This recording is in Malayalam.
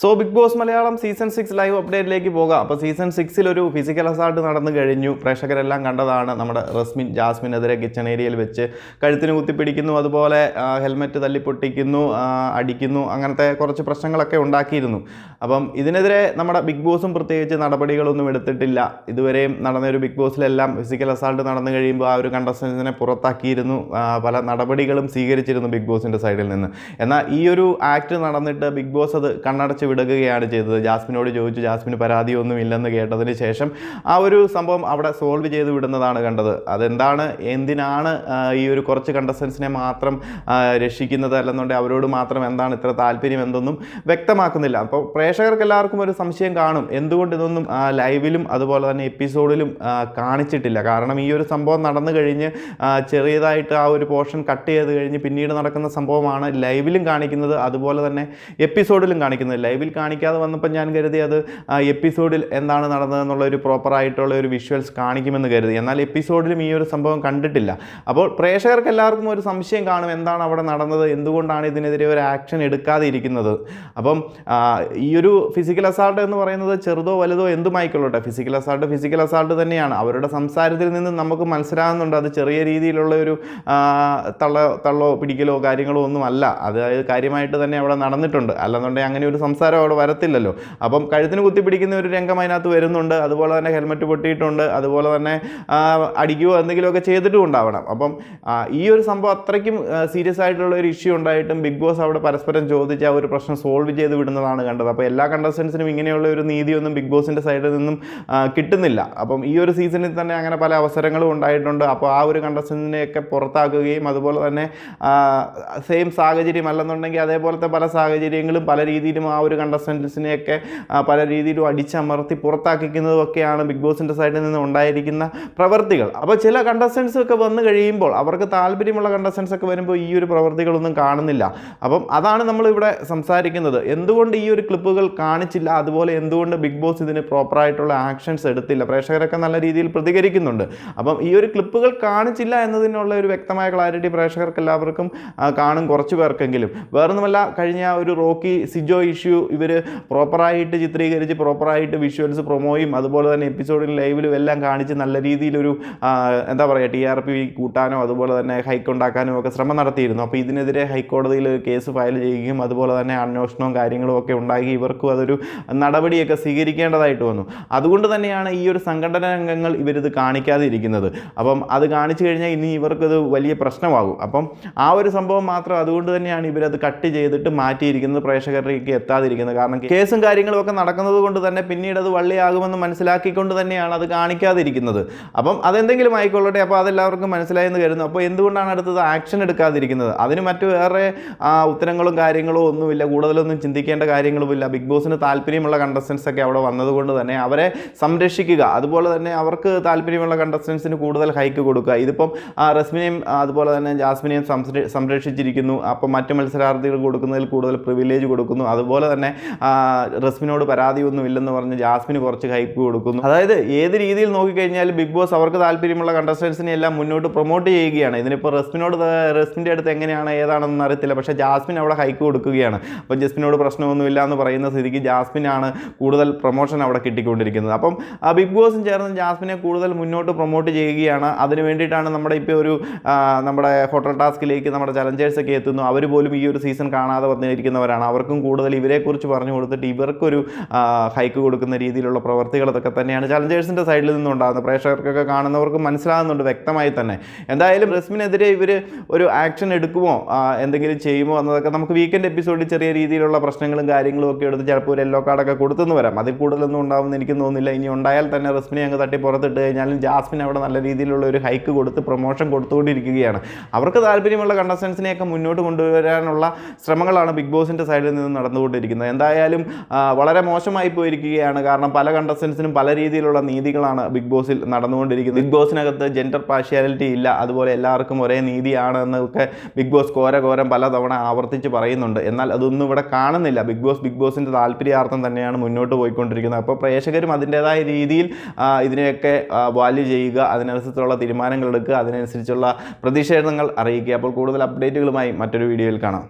So Bigg Boss Malayalam season 6 live അപ്ഡേറ്റിലേക്ക് പോകാം. അപ്പോൾ സീസൺ 6 ഒരു ഫിസിക്കൽ അസാൾട്ട് നടന്നു കഴിഞ്ഞു. പ്രേക്ഷകരെല്ലാം കണ്ടതാണ്. നമ്മുടെ റസ്മിൻ ജാസ്മിനെതിരെ കിച്ചൺ ഏരിയയിൽ വെച്ച് കഴുത്തിന് കുത്തിപ്പിടിക്കുന്നു, അതുപോലെ ഹെൽമെറ്റ് തല്ലിപ്പൊട്ടിക്കുന്നു, അടിക്കുന്നു, അങ്ങനത്തെ കുറച്ച് പ്രശ്നങ്ങളൊക്കെ ഉണ്ടാക്കിയിരുന്നു. അപ്പം ഇതിനെതിരെ നമ്മുടെ ബിഗ് ബോസും പ്രത്യേകിച്ച് നടപടികളൊന്നും എടുത്തിട്ടില്ല. ഇതുവരെയും നടന്ന ഒരു ബിഗ് ബോസിലെല്ലാം ഫിസിക്കൽ അസാൾട്ട് നടന്നു കഴിയുമ്പോൾ ആ ഒരു കണ്ടസ്റ്റൻസിനെ പുറത്താക്കിയിരുന്നു, പല നടപടികളും സ്വീകരിച്ചിരുന്നു ബിഗ് ബോസിൻ്റെ സൈഡിൽ നിന്ന്. എന്നാൽ ഈ ഒരു ആക്ട് നടന്നിട്ട് ബിഗ് ബോസ് അത് കണ്ണടച്ച് വിടുകയാണ് ചെയ്തത്. ജാസ്മിനോട് ചോദിച്ചു, ജാസ്മിന് പരാതിയൊന്നും ഇല്ലെന്ന് കേട്ടതിന് ശേഷം ആ ഒരു സംഭവം അവിടെ സോൾവ് ചെയ്ത് വിടുന്നതാണ് കണ്ടത്. അതെന്താണ്, എന്തിനാണ് ഈ ഒരു കുറച്ച് കണ്ടസ്റ്റൻസിനെ മാത്രം രക്ഷിക്കുന്നത്, അല്ലെന്നുണ്ടെങ്കിൽ അവരോട് മാത്രം എന്താണ് ഇത്ര താല്പര്യം എന്തൊന്നും വ്യക്തമാക്കുന്നില്ല. അപ്പോൾ പ്രേക്ഷകർക്ക് എല്ലാവർക്കും ഒരു സംശയം കാണും, എന്തുകൊണ്ട് ഇതൊന്നും ലൈവിലും അതുപോലെ തന്നെ എപ്പിസോഡിലും കാണിച്ചിട്ടില്ല. കാരണം ഈ ഒരു സംഭവം നടന്നു കഴിഞ്ഞ് ചെറിയതായിട്ട് ആ ഒരു പോർഷൻ കട്ട് ചെയ്ത് കഴിഞ്ഞ് പിന്നീട് നടക്കുന്ന സംഭവമാണ് ലൈവിലും കാണിക്കുന്നത്, അതുപോലെ തന്നെ എപ്പിസോഡിലും കാണിക്കുന്നത്. ലൈവിൽ കാണിക്കാതെ വന്നപ്പോൾ ഞാൻ കരുതി അത് എപ്പിസോഡിൽ എന്താണ് നടന്നതെന്നുള്ള ഒരു പ്രോപ്പറായിട്ടുള്ള ഒരു വിഷ്വൽസ് കാണിക്കുമെന്ന് കരുതി. എന്നാൽ എപ്പിസോഡിലും ഈ ഒരു സംഭവം കണ്ടിട്ടില്ല. അപ്പോൾ പ്രേക്ഷകർക്ക് എല്ലാവർക്കും ഒരു സംശയം കാണും, എന്താണ് അവിടെ നടന്നത്, എന്തുകൊണ്ടാണ് ഇതിനെതിരെ ഒരു ആക്ഷൻ എടുക്കാതെ ഇരിക്കുന്നത്. അപ്പം ഈ ഒരു ഫിസിക്കൽ അസാൾട്ട് എന്ന് പറയുന്നത് ചെറുതോ വലുതോ എന്തുമായിക്കൊള്ളട്ടെ, ഫിസിക്കൽ അസാൾട്ട് തന്നെയാണ്. അവരുടെ സംസാരത്തിൽ നിന്ന് നമുക്ക് മനസ്സിലാകുന്നുണ്ട് അത് ചെറിയ രീതിയിലുള്ള ഒരു തള്ളോ പിടിക്കലോ കാര്യങ്ങളോ ഒന്നുമല്ല. അത് കാര്യമായിട്ട് തന്നെ അവിടെ നടന്നിട്ടുണ്ട്. അല്ലെന്നുണ്ടെങ്കിൽ അങ്ങനെ ഒരു സംസാരം അവിടെ വരത്തില്ലല്ലോ. അപ്പം കഴുത്തിന് കുത്തിപ്പിടിക്കുന്ന ഒരു രംഗം അതിനകത്ത് വരുന്നുണ്ട്, അതുപോലെ തന്നെ ഹെൽമെറ്റ് പൊട്ടിയിട്ടുണ്ട്, അതുപോലെ തന്നെ അടിക്കുകയോ എന്തെങ്കിലുമൊക്കെ ചെയ്തിട്ടും ഉണ്ടാവണം. അപ്പം ഈ ഒരു സംഭവം അത്രയ്ക്കും സീരിയസ് ആയിട്ടുള്ള ഒരു ഇഷ്യൂ ഉണ്ടായിട്ടും ബിഗ് ബോസ് അവിടെ പരസ്പരം ചോദിച്ച് ആ ഒരു പ്രശ്നം സോൾവ് ചെയ്ത് വിടുന്നതാണ് കണ്ടത്. അപ്പോൾ എല്ലാ കണ്ടസ്റ്റൻസിനും ഇങ്ങനെയുള്ള ഒരു നീതിയൊന്നും ബിഗ് ബോസിൻ്റെ സൈഡിൽ നിന്നും കിട്ടുന്നില്ല. അപ്പം ഈ ഒരു സീസണിൽ തന്നെ അങ്ങനെ പല അവസരങ്ങളും ഉണ്ടായിട്ടുണ്ട്. അപ്പോൾ ആ ഒരു കണ്ടസ്റ്റൻസിനെയൊക്കെ പുറത്താക്കുകയും അതുപോലെ തന്നെ സെയിം സാഹചര്യം അല്ലെന്നുണ്ടെങ്കിൽ അതേപോലത്തെ പല സാഹചര്യങ്ങളും പല രീതിയിലും ആ ഒരു കണ്ടസ്റ്റൻസിനെയൊക്കെ പല രീതിയിലും അടിച്ചമർത്തി പുറത്താക്കിക്കുന്നതൊക്കെയാണ് ബിഗ് ബോസിൻ്റെ സൈഡിൽ നിന്ന് ഉണ്ടായിരിക്കുന്ന പ്രവൃത്തികൾ. അപ്പോൾ ചില കണ്ടസ്റ്റൻസ് ഒക്കെ വന്നു കഴിയുമ്പോൾ, അവർക്ക് താല്പര്യമുള്ള കണ്ടസ്റ്റൻസ് ഒക്കെ വരുമ്പോൾ ഈ ഒരു പ്രവൃത്തികളൊന്നും കാണുന്നില്ല. അപ്പം അതാണ് നമ്മളിവിടെ സംസാരിക്കുന്നത്. എന്തുകൊണ്ട് ഈ ഒരു ക്ലിപ്പുകൾ കാണിച്ചില്ല, അതുപോലെ എന്തുകൊണ്ട് ബിഗ് ബോസ് ഇതിന് പ്രോപ്പറായിട്ടുള്ള ആക്ഷൻസ് എടുത്തില്ല. പ്രേക്ഷകരൊക്കെ നല്ല രീതിയിൽ പ്രതികരിക്കുന്നുണ്ട്. അപ്പം ഈ ഒരു ക്ലിപ്പുകൾ കാണിച്ചില്ല എന്നതിനുള്ള ഒരു വ്യക്തമായ ക്ലാരിറ്റി പ്രേക്ഷകർക്ക് എല്ലാവർക്കും കാണും, കുറച്ച് പേർക്കെങ്കിലും. വേറൊന്നുമല്ല, കഴിഞ്ഞ ഒരു റോക്കി സിജോ ഇഷ്യൂ ഇവർ പ്രോപ്പറായിട്ട് ചിത്രീകരിച്ച് പ്രോപ്പറായിട്ട് വിഷ്വൽസ് പ്രൊമോയും അതുപോലെ തന്നെ എപ്പിസോഡിൽ ലൈവിലും എല്ലാം കാണിച്ച് നല്ല രീതിയിലൊരു എന്താ പറയുക TRP കൂട്ടാനോ അതുപോലെ തന്നെ ഹൈക്ക് ഉണ്ടാക്കാനോ ഒക്കെ ശ്രമം നടത്തിയിരുന്നു. അപ്പോൾ ഇതിനെതിരെ ഹൈക്കോടതിയിൽ കേസ് ഫയൽ ചെയ്യുകയും അതുപോലെ തന്നെ അന്വേഷണവും കാര്യങ്ങളും ഒക്കെ ഉണ്ടാക്കി ഇവർക്കും അതൊരു നടപടിയൊക്കെ സ്വീകരിക്കേണ്ടതായിട്ട് വന്നു. അതുകൊണ്ട് തന്നെയാണ് ഈ ഒരു സംഘടനാ അംഗങ്ങൾ ഇവരിത് കാണിക്കാതെ ഇരിക്കുന്നത്. അപ്പം അത് കാണിച്ചു കഴിഞ്ഞാൽ ഇനി ഇവർക്കത് വലിയ പ്രശ്നമാകും. അപ്പം ആ ഒരു സംഭവം മാത്രം അതുകൊണ്ട് തന്നെയാണ് ഇവരത് കട്ട് ചെയ്തിട്ട് മാറ്റിയിരിക്കുന്നത്, പ്രേക്ഷകരിലേക്ക് എത്താതിരിക്കുന്നത്. കാരണം കേസും കാര്യങ്ങളും ഒക്കെ നടക്കുന്നത് കൊണ്ട് തന്നെ പിന്നീട് അത് വള്ളിയാകുമെന്ന് മനസ്സിലാക്കിക്കൊണ്ട് തന്നെയാണ് അത് കാണിക്കാതിരിക്കുന്നത്. അപ്പം അതെന്തെങ്കിലും ആയിക്കൊള്ളട്ടെ. അപ്പോൾ അതെല്ലാവർക്കും മനസ്സിലായെന്ന് കരുതുന്നു. അപ്പോൾ എന്തുകൊണ്ടാണ് അടുത്തത് ആക്ഷൻ എടുക്കാതിരിക്കുന്നത്? അതിന് മറ്റു വേറെ ഉത്തരങ്ങളും കാര്യങ്ങളോ ഒന്നുമില്ല, കൂടുതലൊന്നും ചിന്തിക്കേണ്ട കാര്യങ്ങളുമില്ല. ബിഗ് ബോസിന് താല്പര്യമുള്ള കണ്ടസ്റ്റൻസ് ഒക്കെ അവിടെ വന്നതുകൊണ്ട് തന്നെ അവരെ സംരക്ഷിക്കുക, അതുപോലെ തന്നെ അവർക്ക് താല്പര്യമുള്ള കണ്ടസ്റ്റൻസിന് കൂടുതൽ ഹൈക്ക് കൊടുക്കുക. ഇതിപ്പം റസ്മിനെയും അതുപോലെ തന്നെ ജാസ്മിനെയും സംരക്ഷിച്ചിരിക്കുന്നു. അപ്പം മറ്റു മത്സരാർത്ഥികൾ കൊടുക്കുന്നതിൽ കൂടുതൽ പ്രിവിലേജ് കൊടുക്കുന്നു. അതുപോലെ തന്നെ റസ്മിനോട് പരാതിയൊന്നും ഇല്ലെന്ന് പറഞ്ഞ് ജാസ്മിന് കുറച്ച് ഹൈപ്പ് കൊടുക്കുന്നു. അതായത് ഏത് രീതിയിൽ നോക്കിക്കഴിഞ്ഞാലും ബിഗ് ബോസ് അവർക്ക് താല്പര്യമുള്ള കണ്ടസ്റ്റൻസിനെ എല്ലാം മുന്നോട്ട് പ്രൊമോട്ട് ചെയ്യുകയാണ്. ഇതിനിപ്പോൾ റസ്മിൻ്റെ അടുത്ത് എങ്ങനെയാണ് ഏതാണെന്ന് അറിയത്തില്ല, പക്ഷേ ജാസ്മിൻ അവിടെ ഹൈക്ക് കൊടുക്കുകയാണ്. അപ്പോൾ ജസ്മിനോട് പ്രശ്നമൊന്നുമില്ല എന്ന് പറയുന്ന സ്ഥിതിക്ക് ജാസ്മിനാണ് കൂടുതൽ പ്രൊമോഷൻ അവിടെ കിട്ടിക്കൊണ്ടിരിക്കുന്നത്. അപ്പം ബിഗ് ബോസും ചേർന്ന് ജാസ്മിനെ കൂടുതൽ മുന്നോട്ട് പ്രൊമോട്ട് ചെയ്യുകയാണ്. അതിന് വേണ്ടിയിട്ടാണ് നമ്മുടെ ഇപ്പോൾ ഒരു നമ്മുടെ ഹോട്ടൽ ടാസ്കിലേക്ക് നമ്മുടെ ചലഞ്ചേഴ്സൊക്കെ എത്തുന്നു. അവർ പോലും ഈ ഒരു സീസൺ കാണാതെ വന്നിരിക്കുന്നവരാണ്. അവർക്കും കൂടുതൽ ഇവരെക്കുറിച്ച് പറഞ്ഞു കൊടുത്തിട്ട് ഇവർക്കൊരു ഹൈക്ക് കൊടുക്കുന്ന രീതിയിലുള്ള പ്രവർത്തികൾ അതൊക്കെ തന്നെയാണ് ചലഞ്ചേഴ്സിൻ്റെ സൈഡിൽ നിന്നുണ്ടാകുന്നത്. പ്രേക്ഷകർക്കൊക്കെ കാണുന്നവർക്ക് മനസ്സിലാകുന്നുണ്ട് വ്യക്തമായി തന്നെ. എന്തായാലും റസ്മിനെതിരെ ഇവർ ഒരു ആക്ഷൻ എടുക്കുമോ, എന്തെങ്കിലും ചെയ്യുമോ എന്നതൊക്കെ നമുക്ക് വീക്കെൻഡ് എപ്പിസോഡിൽ ചെറിയ രീതിയിലുള്ള പ്രശ്നങ്ങളും കാര്യങ്ങളും ഒക്കെ എടുത്ത് ചിലപ്പോൾ ഒരു യെല്ലോ കാർഡൊക്കെ കൊടുത്തെന്ന് വരാം. അതിൽ കൂടുതലൊന്നും ഉണ്ടാകുമെന്ന് എനിക്ക് തോന്നുന്നില്ല. ഇനി ഉണ്ടായാൽ തന്നെ റസ്മിനെ അങ്ങ് തട്ടി പുറത്തിട്ട് കഴിഞ്ഞാലും ജാസ്മിൻ അവിടെ നല്ല രീതിയിലുള്ള ഒരു ഹൈക്ക് കൊടുത്ത് പ്രൊമോഷൻ കൊടുത്തുകൊണ്ടിരിക്കുകയാണ്. അവർക്ക് താല്പര്യമുള്ള കണ്ടസ്റ്റൻസിനെയൊക്കെ മുന്നോട്ട് കൊണ്ടുവരാനുള്ള ശ്രമങ്ങളാണ് ബിഗ് ബോസിൻ്റെ സൈഡിൽ നിന്ന് നടന്നുകൊണ്ടിരിക്കുന്നത്. എന്തായാലും വളരെ മോശമായി പോയിരിക്കുകയാണ്. കാരണം പല കണ്ടസ്റ്റൻസിനും പല രീതിയിലുള്ള നീതികളാണ് ബിഗ് ബോസിൽ നടന്നുകൊണ്ടിരിക്കുന്നത്. ബിഗ് ബോസിനകത്ത് ജെൻഡർ പാർഷ്യാലിറ്റി ഇല്ല, അതുപോലെ എല്ലാവർക്കും ഒരേ നീതിയാണ് എന്നൊക്കെ ബിഗ് ബോസ് ഘോരം പലതവണ ആവർത്തിച്ച് പറയുന്നുണ്ട്. എന്നാൽ അതൊന്നും ഇവിടെ കാണുന്നില്ല. ബിഗ് ബോസിൻ്റെ താല്പര്യാർത്ഥം തന്നെയാണ് മുന്നോട്ട് പോയിക്കൊണ്ടിരിക്കുന്നത്. അപ്പോൾ പ്രേക്ഷകരും അതിൻ്റേതായ രീതിയിൽ ഇതിനെയൊക്കെ വാല്യൂ ചെയ്യുക, അതിനനുസരിച്ചുള്ള തീരുമാനങ്ങൾ എടുക്കുക, അതിനനുസരിച്ചുള്ള പ്രതിഷേധങ്ങൾ അറിയിക്കുക. അപ്പോൾ കൂടുതൽ അപ്ഡേറ്റുകളുമായി മറ്റൊരു വീഡിയോയിൽ കാണാം.